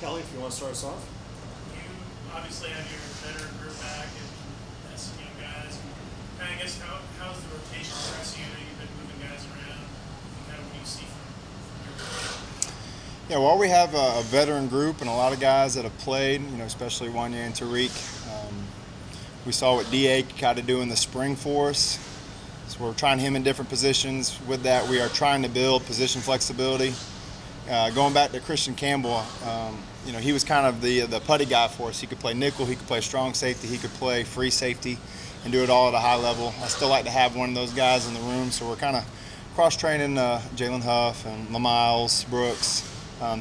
Kelly, if you want to start us off. You obviously have your veteran group back and some young guys. And I guess how's the rotation progressing? I know you've been moving guys around. Kind of what do you see from your rotation? Yeah, well, we have a veteran group and a lot of guys that have played, especially Wanya and Tariq. We saw what DA kind of do in the spring for us. So we're trying him in different positions. With that, we are trying to build position flexibility. Going back to Christian Campbell, he was kind of the putty guy for us. He could play nickel, he could play strong safety, he could play free safety and do it all at a high level. I still like to have one of those guys in the room, so we're kind of cross-training Jalen Huff and LaMiles Brooks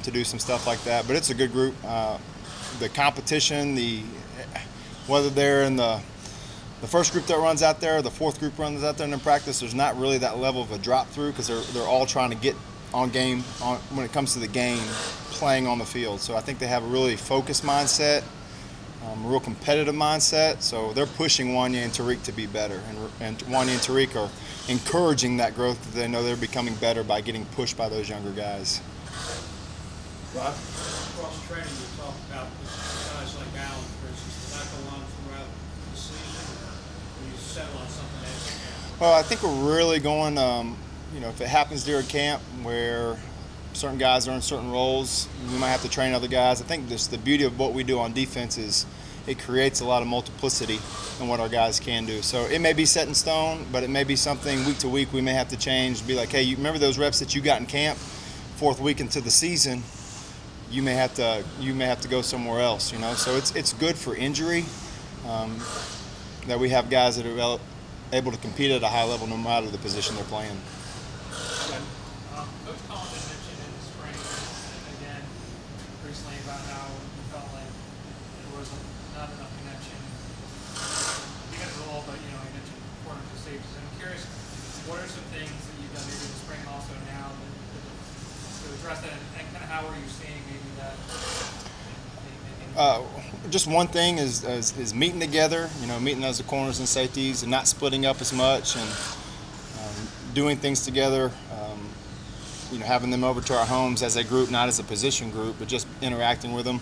to do some stuff like that. But it's a good group. The competition, whether they're in the first group that runs out there, the fourth group runs out there in practice, there's not really that level of a drop through because they're all trying to get on game when it comes to the game, playing on the field. So I think they have a really focused mindset, a real competitive mindset. So they're pushing Wanya and Tariq to be better, and Wanya and Tariq are encouraging that growth. That they know they're becoming better by getting pushed by those younger guys. Rob? Cross training, you talk about guys like Allen, for instance. Does that go on throughout the season, or you settle on something else? Well, I think we're really going, if it happens during camp where certain guys are in certain roles, we might have to train other guys. I think the beauty of what we do on defense is it creates a lot of multiplicity in what our guys can do. So it may be set in stone, but it may be something week to week we may have to change. Be like, hey, you remember those reps that you got in camp? Fourth week into the season, you may have to go somewhere else. So it's good for injury that we have guys that are able to compete at a high level no matter the position they're playing. Coach Collins mentioned in the spring again recently about how he felt like there was not enough connection. You guys are all, but he mentioned corner to safeties. I'm curious, what are some things that you've done maybe in the spring and also now to address that, and kind of how are you seeing maybe that? Just one thing is meeting together, meeting as the corners and safeties and not splitting up as much and doing things together, having them over to our homes as a group, not as a position group, but just interacting with them.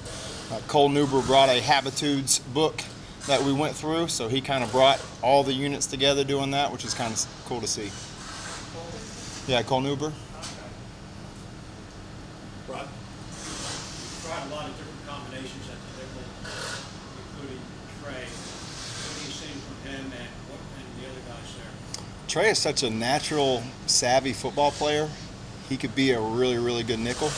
Cole Newber brought a Habitudes book that we went through, so he kind of brought all the units together doing that, which is kind of cool to see. Yeah, Cole Newber. Rod? You've tried a lot of different combinations at the nickel, including Trey. What are you seeing from him and the other guys there? Trey is such a natural, savvy football player. He could be a really, really good nickel.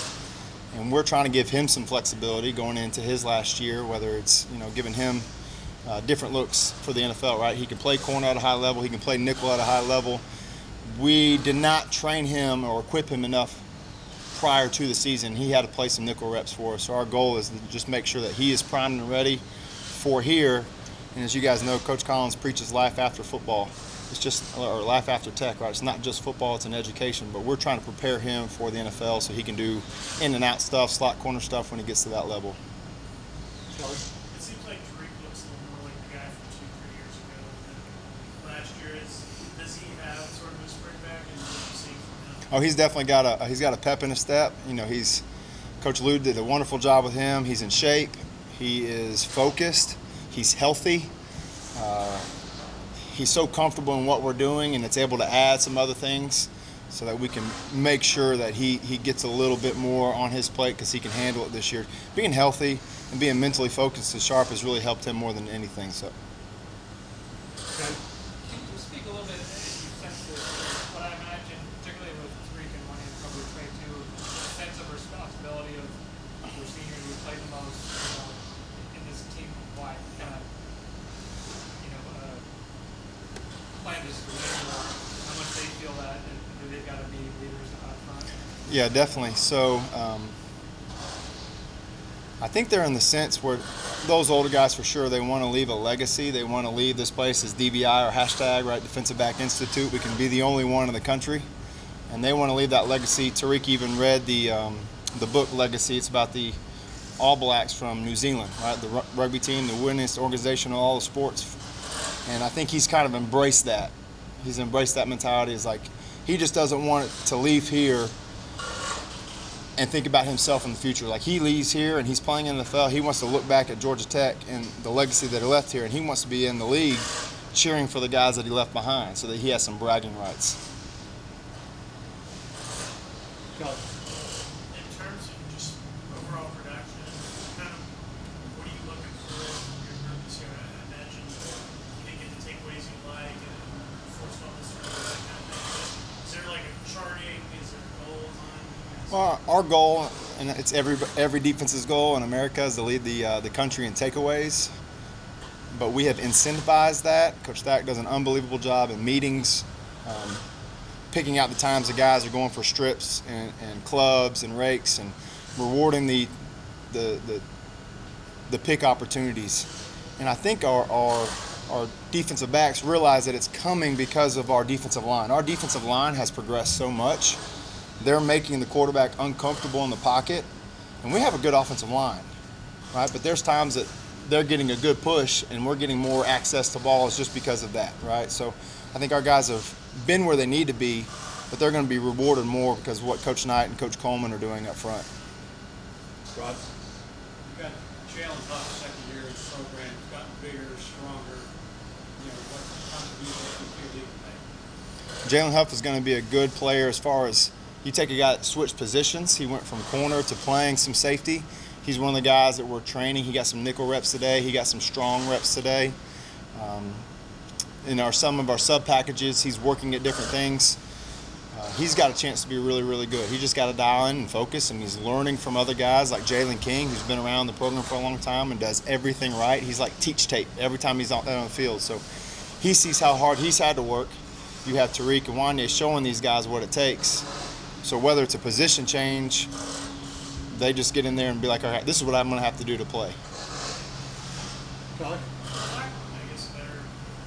And we're trying to give him some flexibility going into his last year, whether it's, giving him different looks for the NFL, right? He can play corner at a high level. He can play nickel at a high level. We did not train him or equip him enough prior to the season. He had to play some nickel reps for us. So our goal is to just make sure that he is primed and ready for here. And as you guys know, Coach Collins preaches life after football. Or life after tech, right? It's not just football, it's an education, but we're trying to prepare him for the NFL so he can do in and out stuff, slot corner stuff when he gets to that level. Kelly? It seems like Tariq looks a little more like the guy from 2-3 years ago than last year. Does he have sort of a spring back, and what are you seeing from him? Oh, he's definitely got a pep in his step. Coach Lou did a wonderful job with him. He's in shape. He is focused. He's healthy. He's so comfortable in what we're doing, and it's able to add some other things so that we can make sure that he gets a little bit more on his plate because he can handle it this year. Being healthy and being mentally focused and sharp has really helped him more than anything. So. Can you speak a little bit, you sense that what I imagine, particularly with Tariq and Money and probably Trey too, a sense of responsibility of your seniors who play the most in this team-wide kind of, plan is to win, how much they feel that they've got to be leaders out front? Yeah, definitely. So I think they're in the sense where those older guys for sure, they want to leave a legacy. They want to leave this place as DBI or hashtag, right, Defensive Back Institute. We can be the only one in the country. And they want to leave that legacy. Tariq even read the book Legacy. It's about the All Blacks from New Zealand, right, the rugby team, the winningest organization of all the sports. And I think he's kind of embraced that. He's embraced that mentality. It's like he just doesn't want it to leave here and think about himself in the future. Like, he leaves here and he's playing in the NFL. He wants to look back at Georgia Tech and the legacy that he left here, and he wants to be in the league cheering for the guys that he left behind so that he has some bragging rights. Coach. In terms of just overall production, kind of what are you looking for from your group this year? I imagine you didn't get the takeaways you like and forced on this or that kind of thing. Is there like a charting? Is there a goal line? Well, our goal, and it's every defense's goal in America, is to lead the country in takeaways. But we have incentivized that. Coach Thack does an unbelievable job in meetings, picking out the times the guys are going for strips and clubs and rakes, and rewarding the pick opportunities. And I think our defensive backs realize that it's coming because of our defensive line. Our defensive line has progressed so much. They're making the quarterback uncomfortable in the pocket, and we have a good offensive line, right? But there's times that they're getting a good push and we're getting more access to balls just because of that, right? So I think our guys have been where they need to be, but they're going to be rewarded more because of what Coach Knight and Coach Coleman are doing up front. Rod. You got Jalen Huff, second year in the program, he's gotten bigger, stronger. You know, what contribution do you think he can make? Jalen Huff is going to be a good player as far as you take a guy that switched positions. He went from corner to playing some safety. He's one of the guys that we're training. He got some nickel reps today. He got some strong reps today. In some of our sub packages, he's working at different things. He's got a chance to be really, really good. He just got to dial in and focus, and he's learning from other guys like Jalen King, who's been around the program for a long time and does everything right. He's like teach tape every time he's out there on the field. So he sees how hard he's had to work. You have Tariq and Wanya showing these guys what it takes. So whether it's a position change, they just get in there and be like, all right, this is what I'm going to have to do to play. Kelly. I guess a better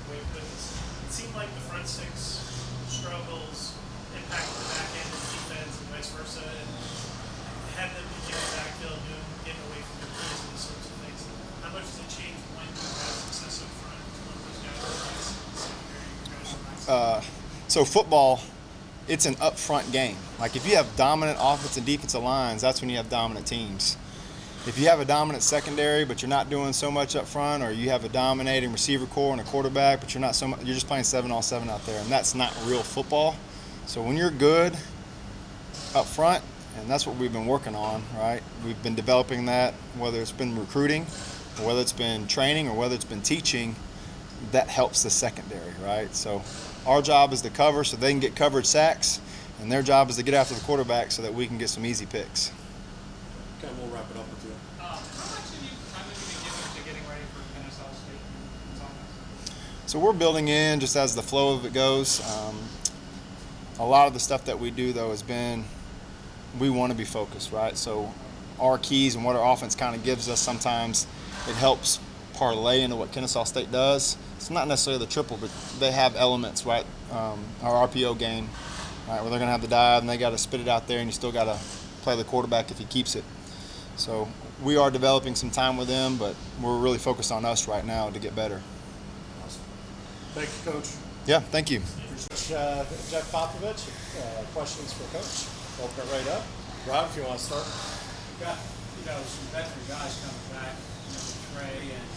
way of putting this. It seemed like the front six struggles impacted the back end of the defense and vice versa. And had them in the backfield, getting away from the plays and these sorts of things. How much does it change when you have success up front to one of those guys secondary? So football, it's an upfront game. Like, if you have dominant offensive and defensive lines, that's when you have dominant teams. If you have a dominant secondary, but you're not doing so much up front, or you have a dominating receiver core and a quarterback, but you're not so much, you're just playing 7-on-7 out there, and that's not real football. So when you're good up front, and that's what we've been working on, right? We've been developing that, whether it's been recruiting, or whether it's been training, or whether it's been teaching, that helps the secondary, right? So our job is to cover so they can get coverage sacks, and their job is to get after the quarterback so that we can get some easy picks. Okay, we'll wrap it up with you. How much time have you been giving to getting ready for Kennesaw State? So we're building in just as the flow of it goes. A lot of the stuff that we do, though, has been we want to be focused, right? So our keys and what our offense kind of gives us, sometimes it helps parlay into what Kennesaw State does. It's not necessarily the triple, but they have elements, right? Our RPO game, right, where they're going to have the dive and they got to spit it out there, and you still got to play the quarterback if he keeps it. So we are developing some time with them, but we're really focused on us right now to get better. Awesome. Thank you, Coach. Yeah, thank you. Jeff Popovich, questions for Coach? Open it right up. Rob, if you want to start. You've got, some veteran guys coming back, Trey and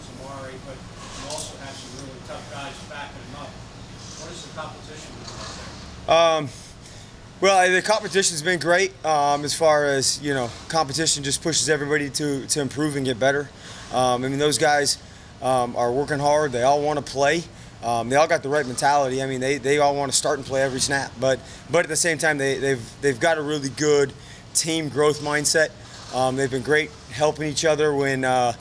Zamari, but you also have some really tough guys backing them up. What is the competition like there? Well, the competition's been great. As far as competition just pushes everybody to improve and get better. I mean, those guys are working hard. They all want to play. They all got the right mentality. I mean, they all want to start and play every snap. But at the same time, they've got a really good team growth mindset. They've been great helping each other when during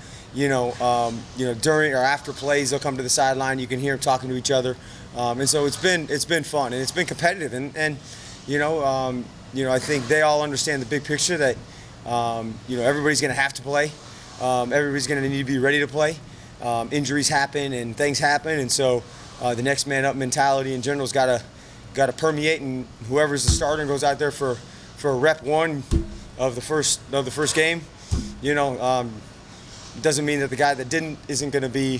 or after plays. They'll come to the sideline. You can hear them talking to each other, and so it's been fun and it's been competitive. And I think they all understand the big picture that everybody's going to have to play. Everybody's going to need to be ready to play. Injuries happen and things happen, and so the next man up mentality in general's got to permeate. And whoever's the starter and goes out there for rep one of the first game, doesn't mean that the guy that didn't isn't going to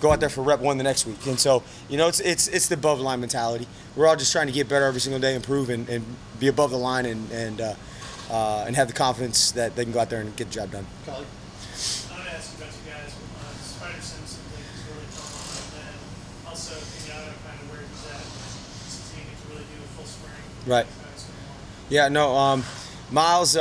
go out there for rep one the next week. And so it's the above the line mentality. We're all just trying to get better every single day, improve and be above the line and and have the confidence that they can go out there and get the job done. Kelly? I want to ask you about you guys. Spider Simpson is really trouble, and then also Kenyatta, kind of where he's at. Since he gets to really do a full spring. Right. Yeah, no, Miles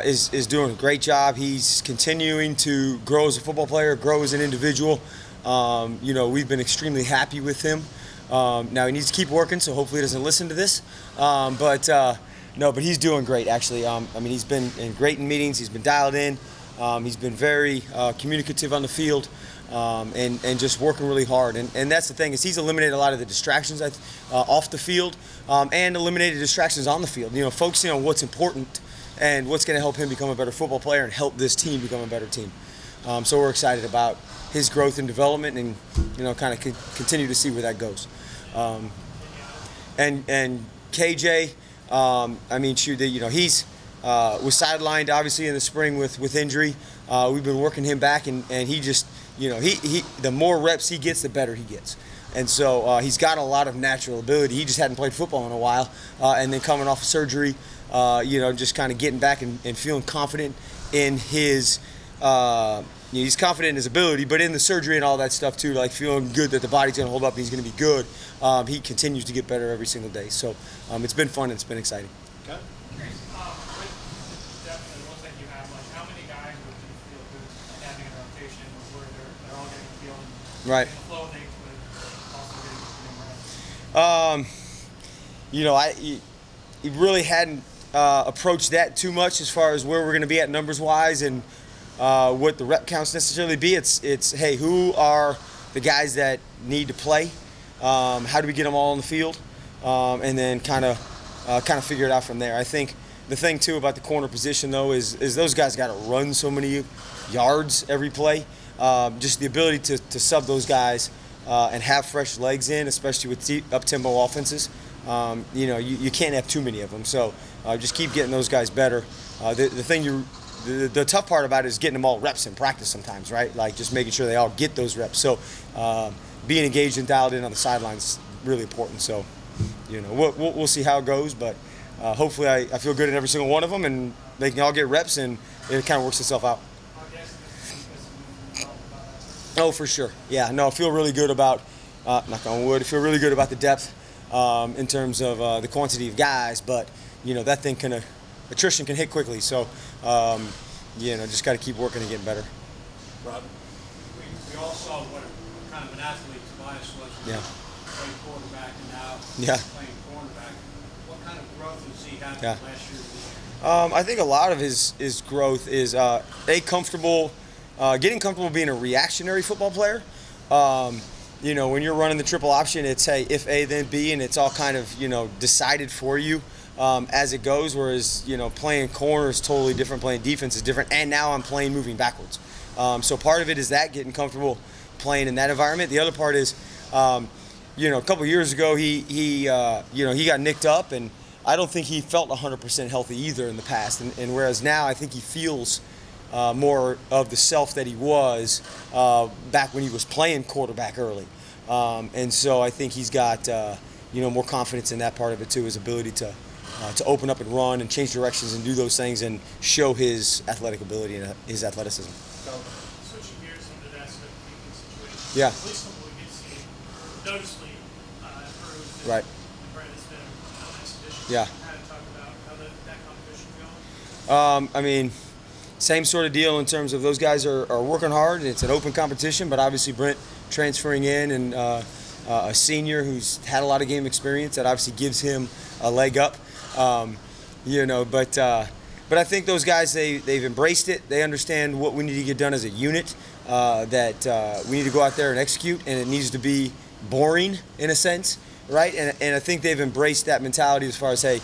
is doing a great job. He's continuing to grow as a football player, grow as an individual. We've been extremely happy with him. Now he needs to keep working, so hopefully he doesn't listen to this. But he's doing great, actually. He's been great in meetings. He's been dialed in. He's been very communicative on the field, and just working really hard. And that's the thing, is he's eliminated a lot of the distractions off the field, and eliminated distractions on the field. Focusing on what's important and what's going to help him become a better football player and help this team become a better team. So we're excited about his growth and development, and kind of continue to see where that goes. And KJ, he's was sidelined obviously in the spring with injury. We've been working him back, and he just he the more reps he gets, the better he gets. And so he's got a lot of natural ability. He just hadn't played football in a while, and then coming off of surgery, just kind of getting back and feeling confident in his. He's confident in his ability, but in the surgery and all that stuff too, like feeling good that the body's going to hold up and he's going to be good. He continues to get better every single day. So it's been fun and it's been exciting. Okay. With the depth that it looks like you have, how many guys would you feel good having in a rotation where they're all getting the field and Right. getting the flow of things, but also getting He really hadn't approached that too much as far as where we're going to be at numbers wise and what the rep counts necessarily be. It's hey, who are the guys that need to play? How do we get them all on the field? And then kind of figure it out from there. I think the thing too about the corner position though is those guys got to run so many yards every play. Just the ability to sub those guys and have fresh legs in, especially with up-tempo offenses. You can't have too many of them. So just keep getting those guys better. The tough part about it is getting them all reps in practice sometimes, right? Like just making sure they all get those reps. So being engaged and dialed in on the sidelines is really important. So, we'll see how it goes, but hopefully I feel good in every single one of them, and they can all get reps, and it kind of works itself out. Oh, for sure. Yeah, no, I feel really good about, knock on wood, I feel really good about the depth in terms of the quantity of guys, but, that thing attrition can hit quickly. So, just got to keep working and getting better. Rob? We all saw what kind of an athlete Tobias was. Yeah. Playing quarterback and now playing cornerback. What kind of growth has he had last year to this year? I think a lot of his growth is getting comfortable being a reactionary football player. When you're running the triple option, it's hey, if A then B, and it's all kind of decided for you as it goes. Whereas playing corner is totally different, playing defense is different, and now I'm playing moving backwards. So part of it is that getting comfortable playing in that environment. The other part is, a couple of years ago he got nicked up, and I don't think he felt 100% healthy either in the past. And whereas now I think he feels more of the self that he was back when he was playing quarterback early. And so I think he's got more confidence in that part of it too, his ability to open up and run and change directions and do those things and show his athletic ability and his athleticism. Switching gears into that aspect of the situation. Yeah. At least what we get to see noticeably improved. Right. And Brett has been a nice addition. Yeah. Kind of talk about how that competition going. Same sort of deal in terms of those guys are working hard. It's an open competition, but obviously Brent transferring in and a senior who's had a lot of game experience, that obviously gives him a leg up. But I think those guys, they've embraced it. They understand what we need to get done as a unit, that we need to go out there and execute, and it needs to be boring in a sense, right? And I think they've embraced that mentality as far as, hey,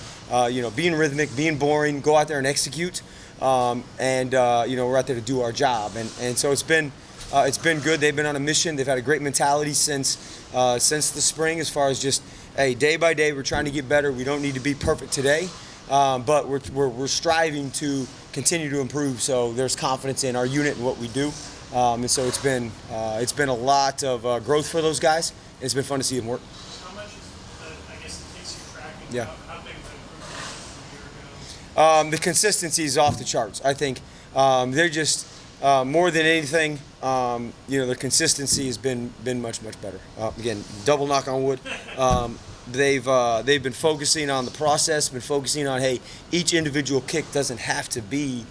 being rhythmic, being boring, go out there and execute. We're out there to do our job. And so it's been good. They've been on a mission. They've had a great mentality since the spring, as far as just, hey, day by day, we're trying to get better. We don't need to be perfect today, but we're striving to continue to improve. So there's confidence in our unit and what we do. And so it's been a lot of growth for those guys. It's been fun to see them work. How much is I guess the case you're tracking? Yeah. How big of an improvement from a year The consistency is off the charts. I think they're just more than anything. Their consistency has been much better. Again, double knock on wood. They've been focusing on the process, been focusing on, hey, each individual kick doesn't have to be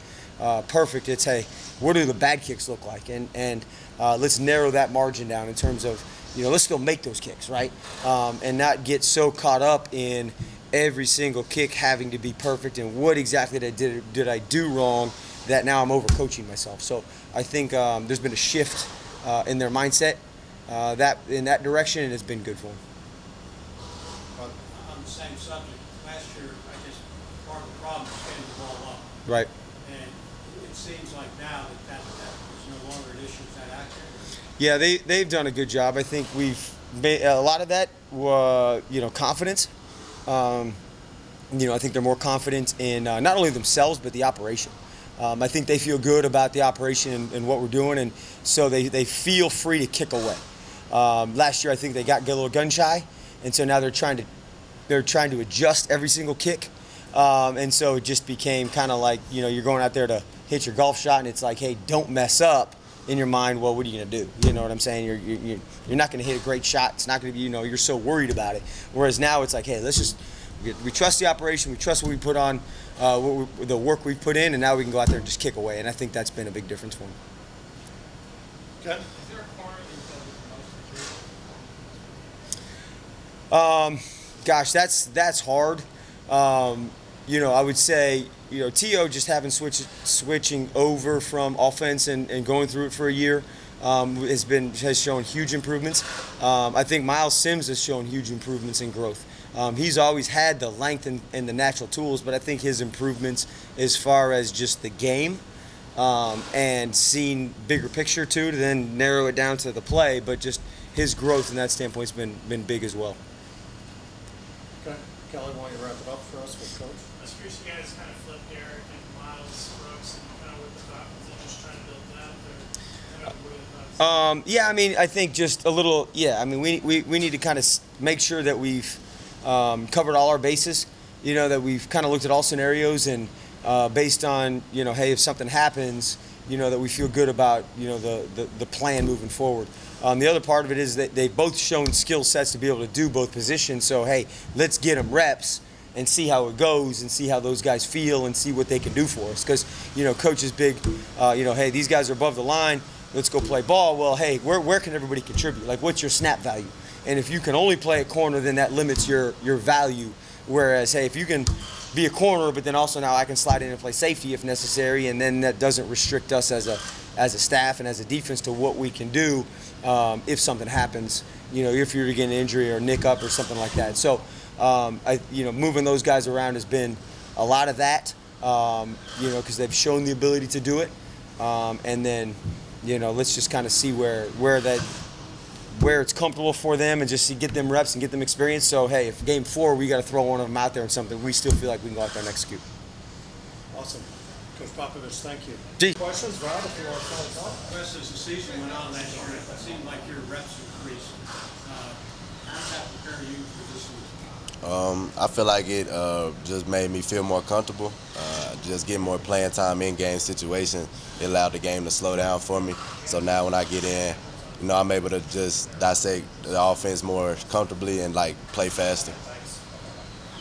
perfect. It's, hey, what do the bad kicks look like, and let's narrow that margin down in terms of, let's go make those kicks, right, and not get so caught up in every single kick having to be perfect and what exactly did I do wrong that now I'm overcoaching myself. So I think there's been a shift in their mindset in that direction, and it's been good for them. On the same subject, last year, I guess part of the problem was getting the ball up. Right. And it seems like now that is no longer an issue. Is that accurate? Yeah, they've done a good job. I think we've made a lot of that, confidence. I think they're more confident in not only themselves but the operation. I think they feel good about the operation and what we're doing, and so they feel free to kick away. Last year, I think they got a little gun shy, and so now they're trying to adjust every single kick, and so it just became kind of like, you're going out there to hit your golf shot, and it's like, hey, don't mess up. In your mind, well, what are you going to do? You know what I'm saying? You're not going to hit a great shot. It's not going to be, you're so worried about it. Whereas now it's like, hey, we trust the operation. We trust what we put on, the work we put in, and now we can go out there and just kick away. And I think that's been a big difference for them. Okay. Is there a corner that you feel is the most secure? Gosh, that's hard. I would say, T.O. just having switching over from offense and going through it for a year has shown huge improvements. I think Miles Sims has shown huge improvements in growth. He's always had the length and the natural tools, but I think his improvements as far as just the game and seeing bigger picture too, to then narrow it down to the play, but just his growth in that standpoint has been big as well. Okay. Kelly, why don't you wrap it up for us with Coach? I was curious, you guys kind of flipped Derek and Miles Brooks, and kind of with the thought, was it just trying to build depth, or kind of what are the thoughts? I think just a little. Yeah, we need to kind of make sure that we've covered all our bases. That we've kind of looked at all scenarios, and based on hey, if something happens, that we feel good about the plan moving forward. The other part of it is that they've both shown skill sets to be able to do both positions. So hey, let's get them reps and see how it goes and see how those guys feel and see what they can do for us. Because Coach is big. Hey, these guys are above the line. Let's go play ball. Well, hey, where can everybody contribute? Like, what's your snap value? And if you can only play a corner, then that limits your value. Whereas, hey, if you can be a corner, but then also now I can slide in and play safety if necessary, and then that doesn't restrict us as a staff and as a defense to what we can do if something happens. If you're to get an injury or nick up or something like that. So, moving those guys around has been a lot of that. Because they've shown the ability to do it, and then let's just kind of see where it's comfortable for them and just get them reps and get them experience. So, hey, if game 4 we got to throw one of them out there and something, we still feel like we can go out there and execute. Awesome. Coach Popovich, thank you. G. Questions, Rob, if you want to call it off? Wes, as the season went on last year, it seemed like your reps increased. How does that prepare you for this season? I feel like it just made me feel more comfortable. Just getting more playing time in game situations, it allowed the game to slow down for me. So now when I get in, I'm able to just dissect the offense more comfortably and play faster. You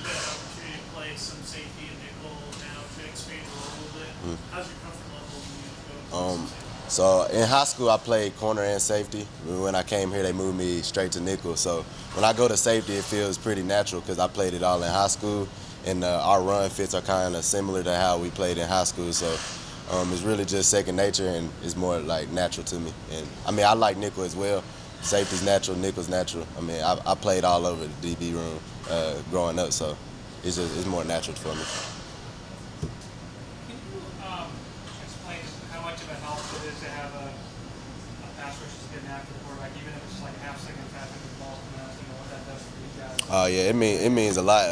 had an opportunity to play some safety and nickel now to expand a little bit. How's your comfort level when you go to safety? So in high school, I played corner and safety. When I came here, they moved me straight to nickel. So when I go to safety, it feels pretty natural because I played it all in high school, and our run fits are kind of similar to how we played in high school. So it's really just second nature, and it's more natural to me. And I like nickel as well. Safety's natural, nickel's natural. I played all over the DB room growing up, so it's more natural for me. Can you explain how much of a help it is to have a pass rush that's getting after the quarterback, even if it's like a half second faster than the ball coming out, what that does for these guys? Oh yeah, it means a lot.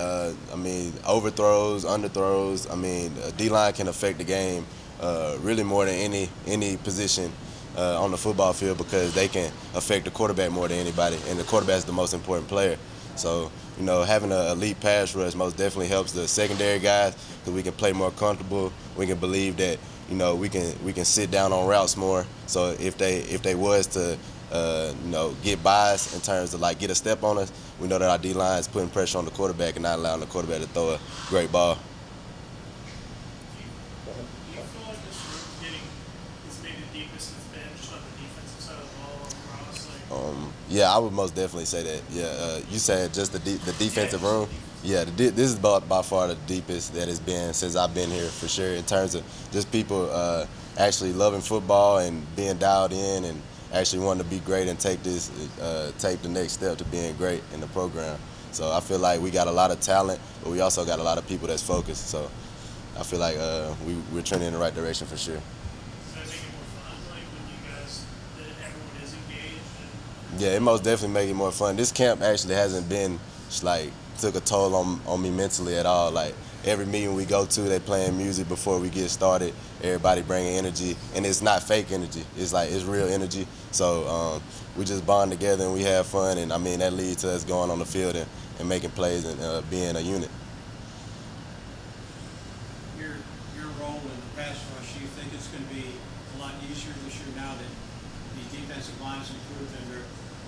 Overthrows, underthrows. D-line can affect the game really more than any position on the football field because they can affect the quarterback more than anybody, and the quarterback is the most important player. So, having an elite pass rush most definitely helps the secondary guys because we can play more comfortable. We can believe that, we can sit down on routes more. So if they was to, get by us in terms of like get a step on us, we know that our D-line is putting pressure on the quarterback and not allowing the quarterback to throw a great ball. Do you feel like this group is maybe the deepest it's been just on the defensive side of the ball across? Yeah, I would most definitely say that. Yeah, you said just the defensive room. Yeah, this is by far the deepest that it's been since I've been here for sure. In terms of just people actually loving football and being dialed in and actually wanting to be great and take the next step to being great in the program. So I feel like we got a lot of talent, but we also got a lot of people that's focused. So I feel like we're trending in the right direction for sure. Does that make it more fun, like when you guys, that everyone is engaged? Yeah, it most definitely make it more fun. This camp actually hasn't been like took a toll on me mentally at all. Like every meeting we go to, they playing music before we get started. Everybody bringing energy, and it's not fake energy. It's real energy. So we just bond together and we have fun, and I mean that leads to us going on the field and making plays and being a unit. Your role in the pass rush, do you think it's going to be a lot easier this year now that the defensive line has improved and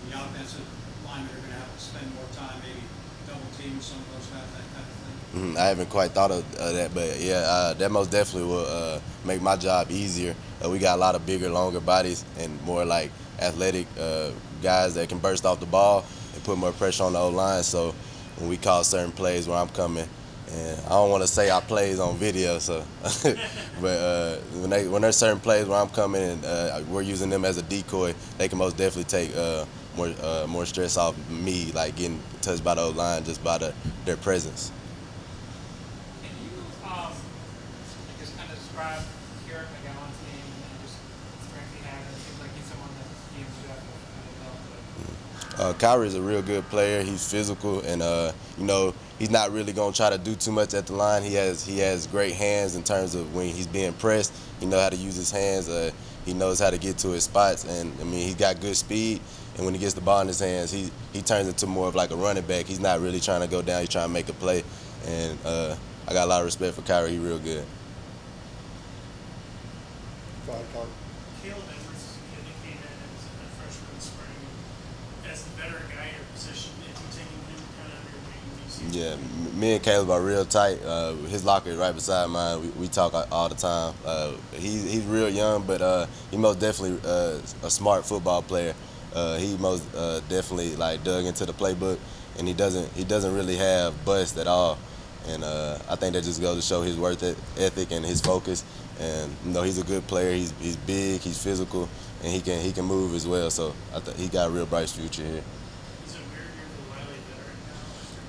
the offensive linemen are going to have to spend more time maybe double teaming some of those guys, that kind of thing? I haven't quite thought of that, but yeah, that most definitely will make my job easier. We got a lot of bigger, longer bodies and more like athletic guys that can burst off the ball and put more pressure on the O-line. So when we call certain plays where I'm coming, and I don't want to say our plays on video, so but when there's certain plays where I'm coming and we're using them as a decoy, they can most definitely take more stress off me, like getting touched by the O-line just by their presence. Can you just kind of describe Garrett McGowan's game and just the strength he had? It seems like he's someone that teams do have to kind of develop. Kyrie is a real good player. He's physical, and he's not really gonna try to do too much at the line. He has great hands in terms of when he's being pressed. He knows how to use his hands. He knows how to get to his spots, and I mean he's got good speed. And when he gets the ball in his hands, he turns into more of like a running back. He's not really trying to go down. He's trying to make a play. And I got a lot of respect for Kyrie. He's real good. Go ahead, Colin. Caleb Edwards is a kid that came in as a freshman in spring. As the better guy in your position, if you taking him kind of under your wing, do you see? Yeah, me and Caleb are real tight. His locker is right beside mine. We talk all the time. He's real young, but he most definitely a smart football player. He most definitely like dug into the playbook, and he doesn't really have bust at all. And I think that just goes to show his work ethic and his focus. And he's a good player. He's big, he's physical, and he can move as well. So I think he got a real bright future here. Is it weird you're the Wiley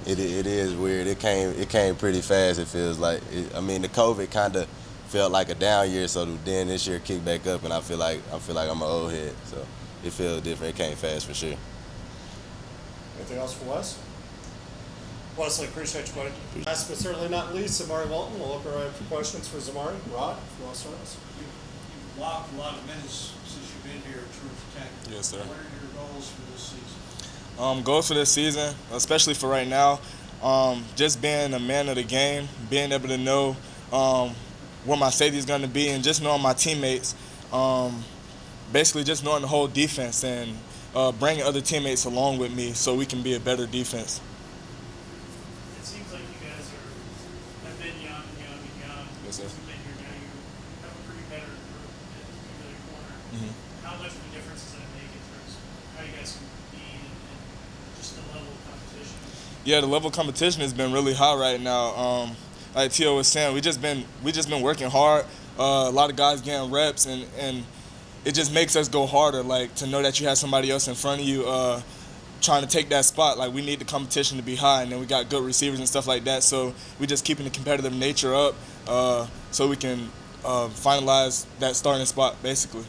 veteran now? It is weird. It came pretty fast. It feels like. I mean, the COVID kind of felt like a down year. So then this year kicked back up, and I feel like I'm an old head. So it feels different. It came fast for sure. Anything else for Wes? Wesley, appreciate you, buddy. Last but certainly not least, Zamari Walton. We'll open right up for questions for Zamari. Rod, if you want to start us. You've blocked a lot of minutes since you've been here at Georgia Tech. Yes, sir. What are your goals for this season? Goals for this season, especially for right now, just being a man of the game, being able to know where my safety is going to be, and just knowing my teammates. Basically, just knowing the whole defense and bringing other teammates along with me so we can be a better defense. It seems like you guys have been young. Yes, sir. You've been here now. You have a pretty better group at the corner. Mm-hmm. How much of a difference does that make in terms of how you guys compete and just the level of competition? Yeah, the level of competition has been really high right now. Like Tio was saying, we just been working hard. A lot of guys getting reps, and it just makes us go harder. Like to know that you have somebody else in front of you trying to take that spot. Like we need the competition to be high, and then we got good receivers and stuff like that. So we just keeping the competitive nature up so we can finalize that starting spot basically. It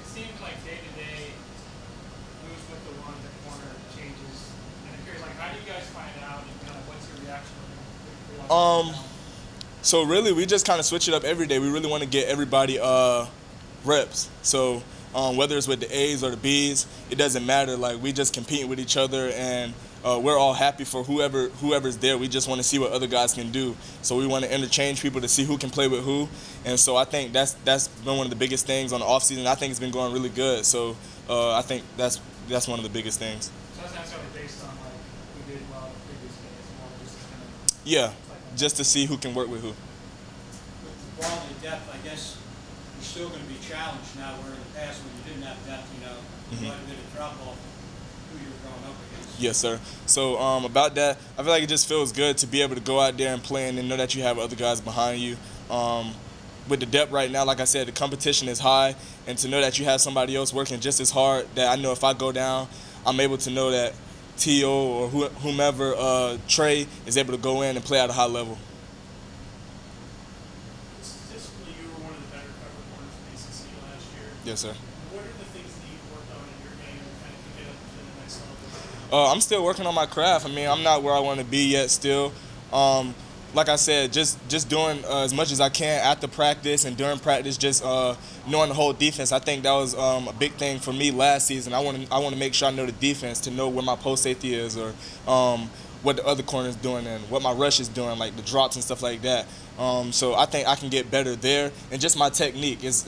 seems like day to day, who's with the one that corner changes. And I'm curious, like, how do you guys find out, and kind of what's your reaction when you So really, we just kind of switch it up every day. We really want to get everybody reps. So whether it's with the A's or the B's, it doesn't matter. Like we just competing with each other, and we're all happy for whoever's there. We just want to see what other guys can do. So we want to interchange people to see who can play with who. And so I think that's been one of the biggest things on the offseason. I think it's been going really good. So I think that's one of the biggest things. So that's necessarily based on like who did well the previous days, more just kind of. Yeah, just to see who can work with who. With the quality depth, I guess you're still going to be challenged now, where in the past when you didn't have depth, you might have been a drop off who you were going up against. Yes, sir. So about that, I feel like it just feels good to be able to go out there and play and then know that you have other guys behind you. With the depth right now, like I said, the competition is high, and to know that you have somebody else working just as hard, that I know if I go down, I'm able to know that T.O. or whomever, Trey, is able to go in and play at a high level. Statistically, you were one of the better cover corners in ACC last year. Yes, sir. What are the things that you've worked on in your game and kind of get up to the next level? I'm still working on my craft. I mean, I'm not where I want to be yet still. Like I said, just doing as much as I can after practice and during practice, just knowing the whole defense. I think that was a big thing for me last season. I want to make sure I know the defense, to know where my post safety is, or what the other corner is doing and what my rush is doing, like the drops and stuff like that. So I think I can get better there, and just my technique is.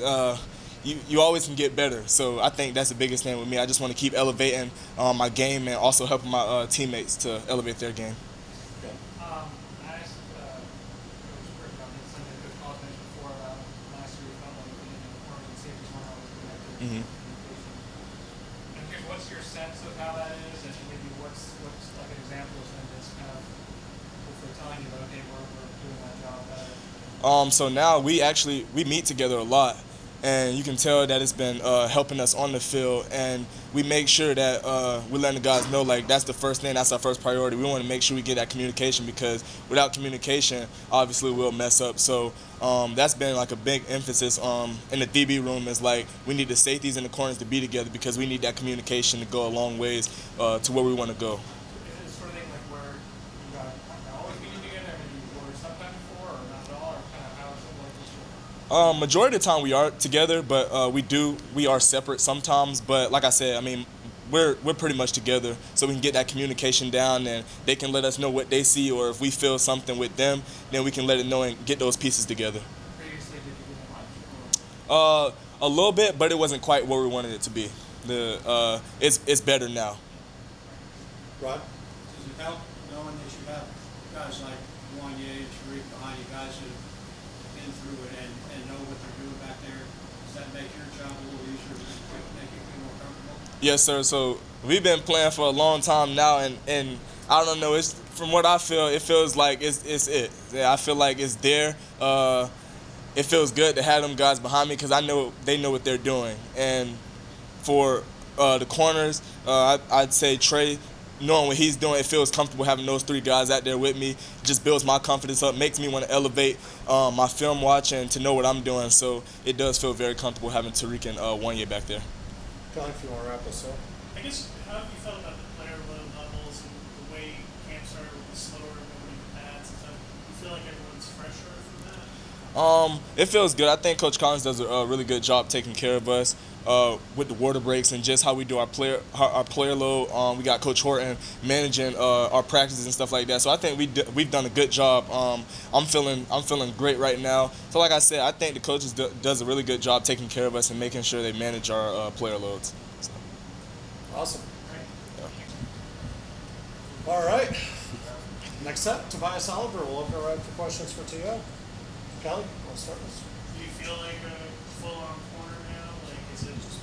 You always can get better, so I think that's the biggest thing with me. I just want to keep elevating my game and also helping my teammates to elevate their game. I asked Coach Burton about this, something that Coach Paul mentioned before about last year. We felt like being in the corners and safeties weren't always connected. I'm curious, what's your sense of how that is, and maybe what's like an example of something that's kind of hopefully telling you that okay, we're doing that job better. So now we meet together a lot. And you can tell that it's been helping us on the field, and we make sure that we're letting the guys know, like, that's the first thing, that's our first priority. We want to make sure we get that communication, because without communication, obviously we'll mess up. So that's been like a big emphasis in the DB room, is like we need the safeties and the corners to be together, because we need that communication to go a long ways to where we want to go. Is it sort of thing like where you got always being together, and maybe you were sometimes before, or not at all, or kind of how is it like this year? Majority of the time we are together, but we are separate sometimes. But like I said, I mean, we're pretty much together, so we can get that communication down, and they can let us know what they see, or if we feel something with them, then we can let it know and get those pieces together. Previously, did you get much? A little bit, but it wasn't quite where we wanted it to be. It's better now. Rod? Does it help knowing that you have guys like Wanye and Tariq behind you, guys that have been through it and know what they're doing back there? Does that make your job a little easier, make you feel more comfortable? Yes, sir. So we've been playing for a long time now, and I don't know. It's from what I feel, it feels like it's it. Yeah, I feel like it's there. It feels good to have them guys behind me, because I know they know what they're doing. And for the corners, I'd say Trey, knowing what he's doing, it feels comfortable having those three guys out there with me. It just builds my confidence up, makes me want to elevate my film watching to know what I'm doing. So it does feel very comfortable having Tariq and Wanye back there. John, if you want to wrap us up. I guess, how have you felt about the player load levels and the way camps are with the slower moving pads and stuff? You feel like everyone's fresher from that? It feels good. I think Coach Collins does a really good job taking care of us with the water breaks and just how we do our player load. We got Coach Horton managing our practices and stuff like that. So I think we've done a good job. I'm feeling great right now. So like I said, I think the coaches does a really good job taking care of us and making sure they manage our player loads. So. Awesome. Yeah. All right. Next up, Tobias Oliver. We'll open it up for questions for T.O. Kelly, want to start this? Do you feel like a full-on corner now? Like, is it just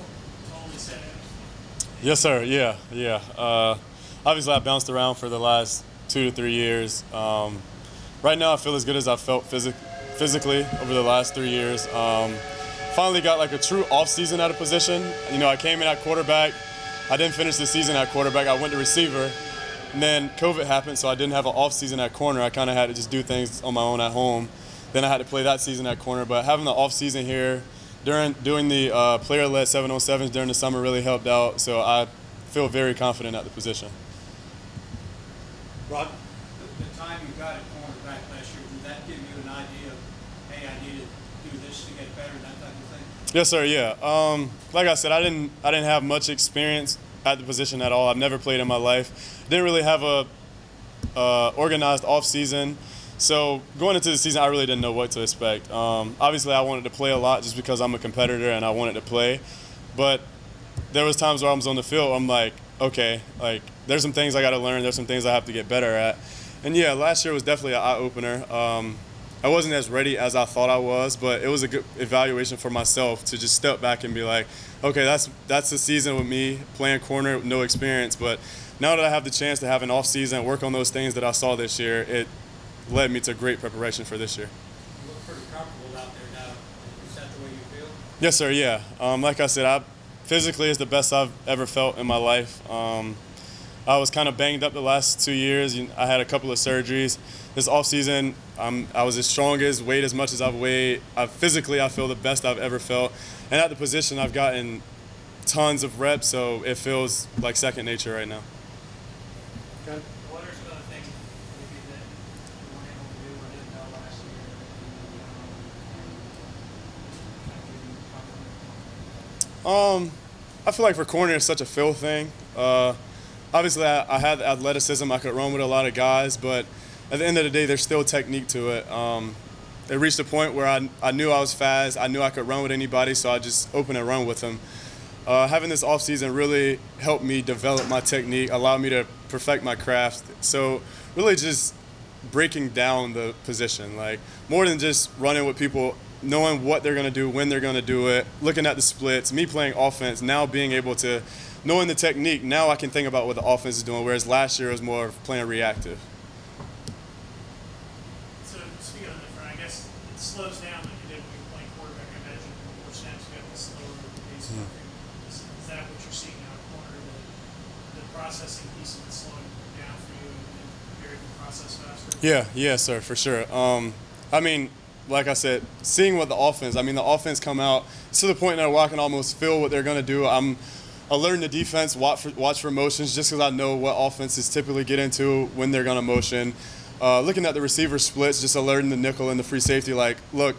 totally set in? Yes, sir. Yeah. Obviously, I bounced around for the last 2 to 3 years. Right now, I feel as good as I felt physically over the last 3 years. Finally got like a true off-season at a position. You know, I came in at quarterback. I didn't finish the season at quarterback. I went to receiver. And then COVID happened, so I didn't have an off-season at corner. I kind of had to just do things on my own at home. Then I had to play that season at corner. But having the off-season here, doing the player-led 7-on-7s during the summer really helped out. So I feel very confident at the position. Rod? The time you got at cornerback last year, did that give you an idea of, hey, I need to do this to get better, that type of thing? Yes, sir. Yeah. Like I said, I didn't have much experience at the position at all. I've never played in my life. Didn't really have a organized off season. So going into the season, I really didn't know what to expect. Obviously, I wanted to play a lot just because I'm a competitor and I wanted to play. But there was times where I was on the field, I'm like, okay, like there's some things I got to learn. There's some things I have to get better at. And yeah, last year was definitely an eye-opener. I wasn't as ready as I thought I was, but it was a good evaluation for myself to just step back and be like, okay, that's the season with me playing corner with no experience. But now that I have the chance to have an off season, work on those things that I saw this year, it led me to great preparation for this year. You look pretty comfortable out there now. Is that the way you feel? Yes, sir. Yeah. Like I said, physically is the best I've ever felt in my life. I was kind of banged up the last 2 years. I had a couple of surgeries. This off season, I was as strong as, weighed as much as I've weighed. Physically, I feel the best I've ever felt. And at the position, I've gotten tons of reps, so it feels like second nature right now. Okay. What are some of the things maybe that you weren't able to do or didn't know last year that you kind of give you confidence? I feel like for corner, it's such a feel thing. Obviously, I had athleticism. I could run with a lot of guys, but at the end of the day, there's still technique to it. It reached a point where I knew I was fast. I knew I could run with anybody, so I just open and run with them. Having this offseason really helped me develop my technique, allowed me to perfect my craft. So really just breaking down the position, like more than just running with people, knowing what they're going to do, when they're going to do it, looking at the splits, me playing offense, now being able to, knowing the technique, now I can think about what the offense is doing, whereas last year it was more of playing reactive. So speaking of different, I guess it slows down like you did when you were playing quarterback. I imagine more snaps you got the slower pace. Is that what you're seeing out of corner? The processing piece of it slowing down for you and preparing the process faster? Yeah, sir, for sure. I mean, like I said, seeing what the offense come out to the point that I can almost feel what they're going to do. I learned the defense, watch for motions, just because I know what offenses typically get into when they're going to motion. Looking at the receiver splits, just alerting the nickel and the free safety, like, look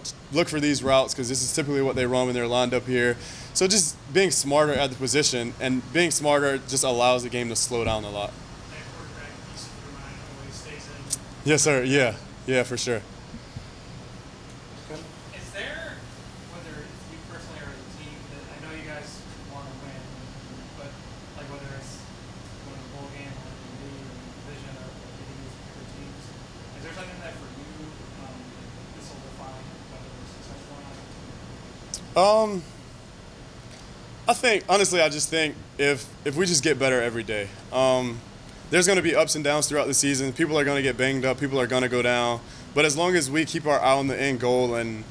for these routes because this is typically what they run when they're lined up here. So just being smarter at the position, and being smarter just allows the game to slow down a lot. That quarterback piece of your mind always stays in. Yes, sir. Yeah, for sure. Is there, whether it's you personally or as a team, that I know you guys want to win, but like whether it's winning a bowl game or the league or the division or beating these bigger teams, is there something that for you this will define whether it's successful or not? I just think if we just get better every day, there's going to be ups and downs throughout the season. People are going to get banged up. People are going to go down. But as long as we keep our eye on the end goal, and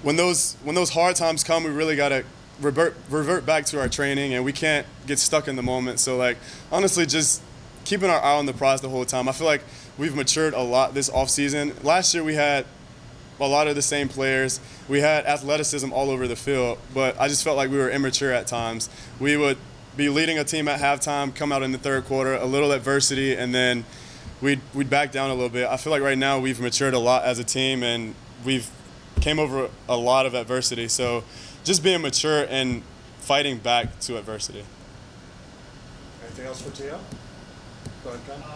when those hard times come, we really got to revert back to our training, and we can't get stuck in the moment. So, like, honestly, just keeping our eye on the prize the whole time. I feel like we've matured a lot this offseason. Last year we had a lot of the same players. We had athleticism all over the field, but I just felt like we were immature at times. We would be leading a team at halftime, come out in the third quarter, a little adversity, and then we'd back down a little bit. I feel like right now we've matured a lot as a team, and we've came over a lot of adversity. So just being mature and fighting back to adversity. Anything else for T.O.? Go ahead, Ken. Coach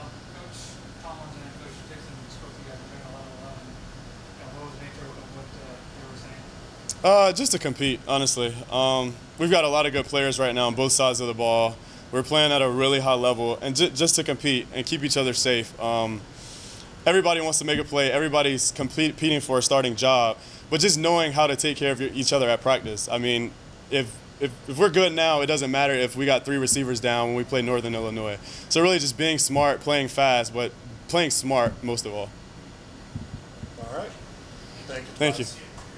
Collins and Coach Dixon spoke to you guys during 11-11. What was the nature of what they were saying? Just to compete, honestly. We've got a lot of good players right now on both sides of the ball. We're playing at a really high level, and just to compete and keep each other safe. Everybody wants to make a play. Everybody's competing for a starting job, but just knowing how to take care of each other at practice. I mean, if we're good now, it doesn't matter if we got 3 receivers down when we play Northern Illinois. So really just being smart, playing fast, but playing smart most of all. All right. Thank you. Thank you. Tobias.